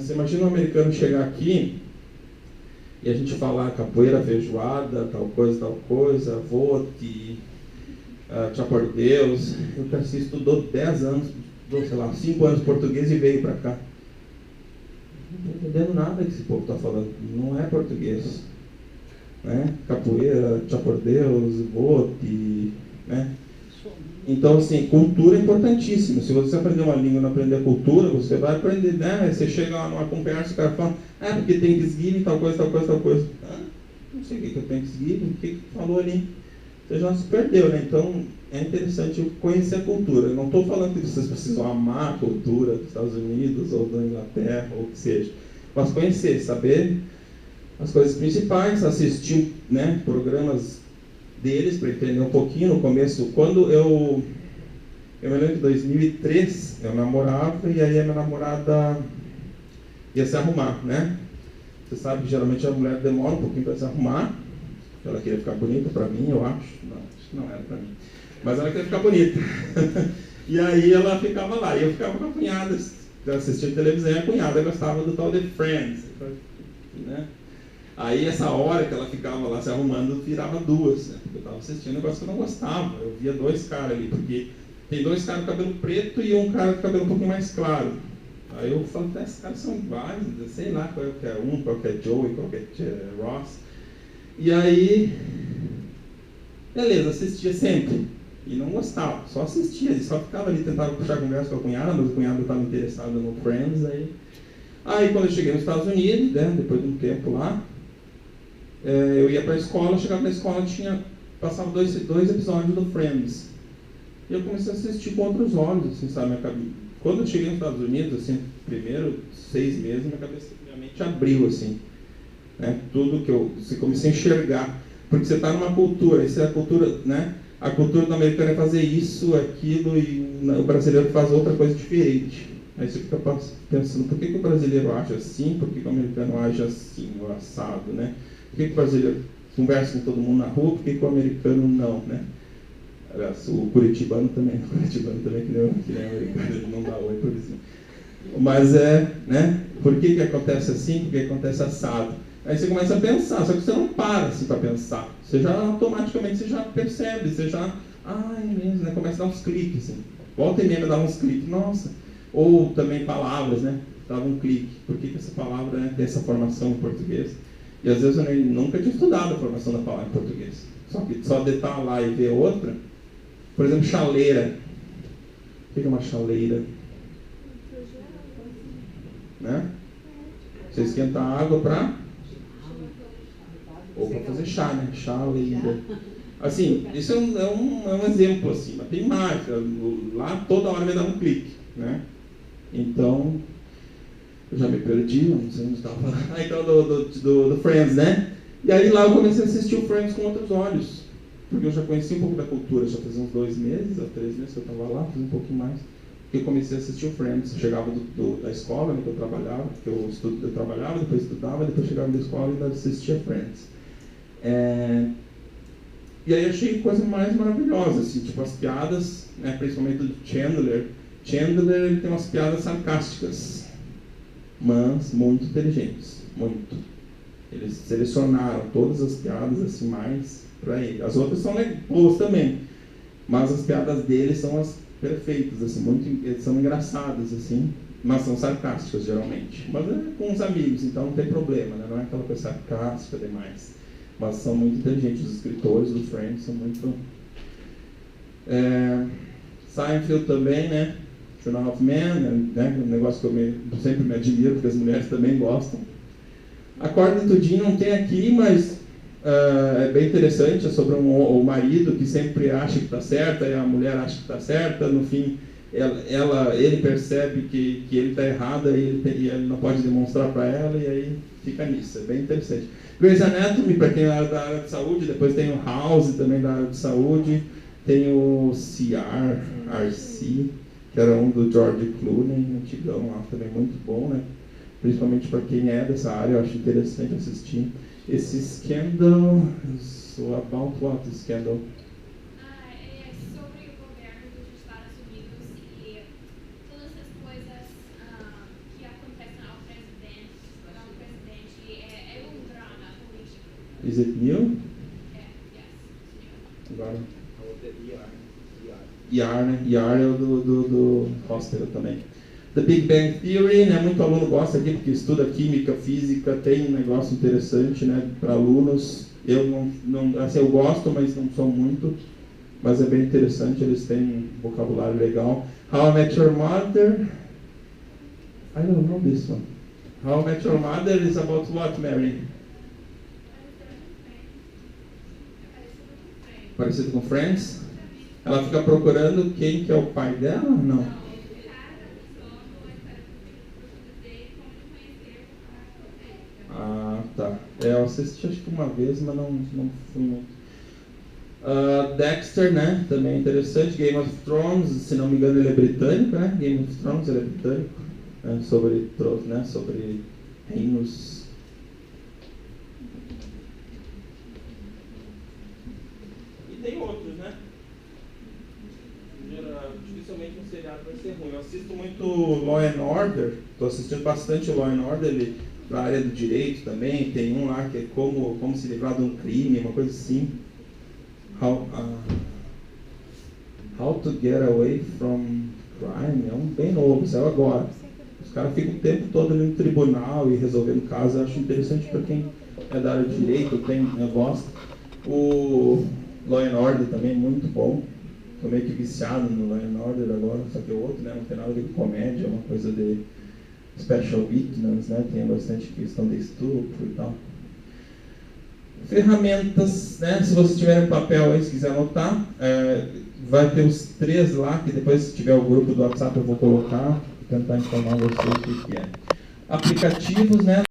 Você imagina um americano chegar aqui e a gente falar capoeira, feijoada, tal coisa, vote, tchau por Deus. O Tarcísio estudou 10 anos, sei lá, 5 anos de português e veio para cá. Não estou entendendo nada que esse povo está falando, não é português. Né? Capoeira, tchau por Deus, vote, né? Então, assim, cultura é importantíssima. Se você aprender uma língua e não aprender a cultura, você vai aprender, né? Você chega lá numa conversa, o cara fala, porque tem Thanksgiving, tal coisa. Não sei o que é Thanksgiving, o que falou ali? Você já se perdeu, né? Então, é interessante conhecer a cultura. Eu não estou falando que vocês precisam amar a cultura dos Estados Unidos, ou da Inglaterra, ou o que seja. Mas conhecer, saber as coisas principais, assistir, né, programas deles para entender um pouquinho. No começo, quando eu me lembro de 2003, eu namorava e aí a minha namorada ia se arrumar, né? Você sabe que geralmente a mulher demora um pouquinho para se arrumar. Ela queria ficar bonita para mim, eu acho. Não, acho que não era para mim. Mas ela queria ficar bonita. E aí ela ficava lá. E eu ficava com a cunhada, assistindo televisão, e a cunhada gostava do tal de Friends, né? Aí essa hora que ela ficava lá se arrumando, virava 2, né? Porque eu estava assistindo um negócio que eu não gostava. Eu via 2 caras ali, porque tem 2 caras com cabelo preto e um cara com cabelo um pouquinho mais claro. Aí eu falo, esses caras são iguais, sei lá qual que é um, qual que é Joey, qual que é Ross. E aí, beleza, assistia sempre. E não gostava, só assistia, só ficava ali, tentava puxar conversa com a cunhada, mas a cunhada estava interessada no Friends. Aí quando eu cheguei nos Estados Unidos, né, depois de um tempo lá, eu ia para a escola, chegava na escola, passava 2 episódios do Friends. E eu comecei a assistir com outros olhos, assim, sabe? Quando eu cheguei nos Estados Unidos, assim, primeiro 6 meses, minha mente abriu, assim. Né? Tudo que você comecei a enxergar. Porque você está numa cultura, isso é a cultura, né? A cultura do americano é fazer isso, aquilo, e o brasileiro faz outra coisa diferente. Aí você fica pensando, por que o brasileiro age assim, por que o americano age assim, o assado, né? Por que o brasileiro conversa com todo mundo na rua, por que o americano não, né? Aliás, o curitibano também, que nem o americano, ele não dá oi, por exemplo. Mas né? Por que acontece assim, por que acontece assado? Aí você começa a pensar, só que você não para assim para pensar. Você já automaticamente você já percebe, você já, é mesmo, né? Começa a dar uns cliques, assim. Volta e meia dá uns cliques, nossa. Ou também palavras, né? Dava um clique. Por que essa palavra, né, tem essa formação em português? E às vezes eu nunca tinha estudado a formação da palavra em português. Só de estar lá e ver outra. Por exemplo, chaleira. O que é uma chaleira? Né? Você esquenta a água para... ou para fazer chá, né? Chaleira. Assim, isso é um exemplo, assim, mas tem mais. Lá toda hora me dá um clique, né? Então, eu já me perdi, não sei onde estava falando. Então, do Friends, né? E aí lá eu comecei a assistir o Friends com outros olhos. Porque eu já conhecia um pouco da cultura, já fazia uns 2 meses, ou 3 meses que eu estava lá, fiz um pouquinho mais. Porque eu comecei a assistir o Friends. Eu chegava da escola, né, que eu trabalhava, porque eu trabalhava, depois estudava, depois chegava da escola e ainda assistia Friends. E aí achei coisa mais maravilhosa, assim, tipo as piadas, né, principalmente do Chandler. Chandler, ele tem umas piadas sarcásticas, mas muito inteligentes, muito. Eles selecionaram todas as piadas assim mais para ele. As outras são boas também, mas as piadas dele são as perfeitas, assim, são engraçadas, assim, mas são sarcásticas geralmente. Mas é com os amigos, então não tem problema, né? Não é aquela coisa sarcástica demais. Mas são muito inteligentes, os escritores do Friends são muito... Seinfeld também, né? Two of Men, né? Um negócio que eu sempre me admiro, porque as mulheres também gostam. Acorda Tudinho não tem aqui, mas é bem interessante, é sobre o marido que sempre acha que está certa e a mulher acha que está certa. No fim, ele percebe que ele está errado e ele não pode demonstrar para ela, e aí fica nisso, é bem interessante. Grey's Anatomy, para quem é da área de saúde, depois tem o House, também da área de saúde, tem o CRC, que era um do George Clooney, antigão lá, também muito bom, né? Principalmente para quem é dessa área, eu acho interessante assistir. Esse Scandal, so about what Scandal? É sobre o governo dos Estados Unidos e todas as coisas que acontecem ao Is it new? Yes. Agora. A outra é IAR, né? IAR é o do Hospital também. The Big Bang Theory, né? Muito aluno gosta aqui porque estuda química, física, tem um negócio interessante, né? Para alunos. Eu não, assim, eu gosto, mas não sou muito. Mas é bem interessante, eles têm um vocabulário legal. How I Met Your Mother. I don't know this one. How I Met Your Mother is about what, Mary? Parecido com Friends? Ela fica procurando quem que é o pai dela? Não. Ah, tá. Eu assisti acho que uma vez, mas não fui muito. Dexter, né? Também é interessante. Game of Thrones, se não me engano, ele é britânico, né? Game of Thrones, ele é britânico. Sobre reinos. E tem outros, né? Dificilmente um seriado vai ser ruim. Eu assisto muito Law and Order. Estou assistindo bastante Law and Order. Ele na área do direito também. Tem um lá que é como se livrar de um crime, uma coisa assim. How to Get Away from Crime. É um bem novo, saiu agora. Os caras ficam o tempo todo ali no tribunal e resolvendo casos. Eu acho interessante para quem é da área de direito, gosta. O Law and Order também é muito bom. Estou meio que viciado no Law and Order agora, só que o outro, né, não tem nada a ver com comédia, é uma coisa de special victims, né, tem bastante questão de estupro e tal. Ferramentas, né, se vocês tiverem papel aí, se quiser anotar, vai ter os 3 lá, que depois se tiver o grupo do WhatsApp eu vou colocar, tentar informar vocês o que é. Aplicativos, né.